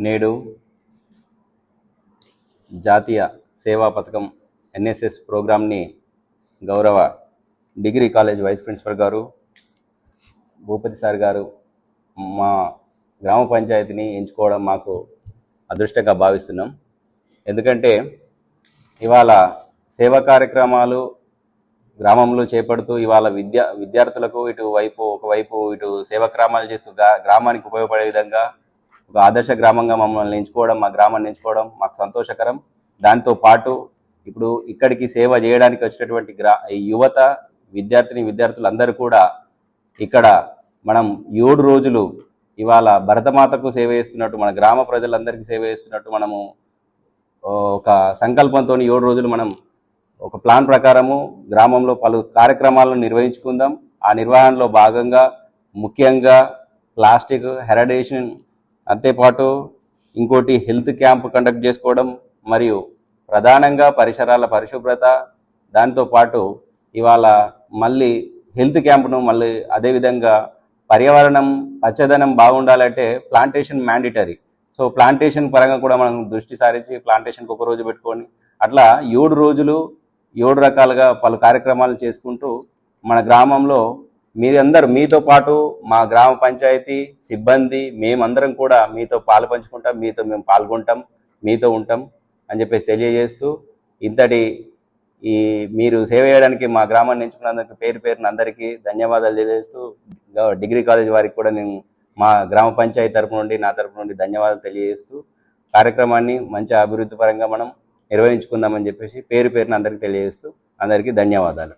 నేడు జాతీయ సేవా పథకం ఎన్ఎస్ఎస్ ప్రోగ్రామ్ని గౌరవ డిగ్రీ కాలేజ్ వైస్ ప్రిన్సిపల్ గారు భూపతి సార్ గారు మా గ్రామ పంచాయతీని ఎంచుకోవడం మాకు అదృష్టంగా భావిస్తున్నాం. ఎందుకంటే ఇవాళ సేవా కార్యక్రమాలు గ్రామంలో చేపడుతూ ఇవాళ విద్యార్థులకు ఒకవైపు సేవా కార్యక్రమాలు చేస్తూ గ్రామానికి ఉపయోగపడే విధంగా ఒక ఆదర్శ గ్రామంగా మమ్మల్ని ఎంచుకోవడం, మా గ్రామాన్ని ఎంచుకోవడం మాకు సంతోషకరం. దాంతో పాటు ఇప్పుడు ఇక్కడికి సేవ చేయడానికి వచ్చినటువంటి యువత విద్యార్థులందరూ కూడా ఇక్కడ మనం 7 రోజులు ఇవాళ భరతమాతకు సేవ చేస్తున్నట్టు, మన గ్రామ ప్రజలందరికీ సేవ చేస్తున్నట్టు మనము ఒక సంకల్పంతో 7 రోజులు మనం ఒక ప్లాన్ ప్రకారము గ్రామంలో పలు కార్యక్రమాలను నిర్వహించుకుందాం. ఆ నిర్వహణలో భాగంగా ముఖ్యంగా ప్లాస్టిక్ హెరిడేషన్, అంతేపాటు ఇంకోటి హెల్త్ క్యాంప్ కండక్ట్ చేసుకోవడం, మరియు ప్రధానంగా పరిసరాల పరిశుభ్రత, దాంతోపాటు ఇవాళ మళ్ళీ హెల్త్ క్యాంప్ను మళ్ళీ అదేవిధంగా పర్యావరణం పచ్చదనం బాగుండాలంటే ప్లాంటేషన్ మ్యాండేటరీ. సో ప్లాంటేషన్ పరంగా కూడా మనం దృష్టి సారించి ప్లాంటేషన్కి ఒక రోజు పెట్టుకొని అట్లా 7 రోజులు 7 రకాలుగా పలు కార్యక్రమాలు చేసుకుంటూ మన గ్రామంలో మీతో పాటు మా గ్రామ పంచాయతీ సిబ్బంది మేమందరం కూడా మీతో పాలు పంచుకుంటాం, మీతో మేము పాల్గొంటాం, మీతో ఉంటాం అని చెప్పేసి తెలియజేస్తూ మీరు సేవ చేయడానికి మా గ్రామాన్ని ఎంచుకున్నందుకు పేరున అందరికీ ధన్యవాదాలు తెలియజేస్తూ డిగ్రీ కాలేజ్ వారికి కూడా నేను మా గ్రామ పంచాయతీ తరపు నుండి నా తరపు నుండి ధన్యవాదాలు తెలియజేస్తూ కార్యక్రమాన్ని మంచి అభివృద్ధి పరంగా మనం నిర్వహించుకుందామని చెప్పేసి పేరున అందరికీ తెలియజేస్తూ అందరికీ ధన్యవాదాలు.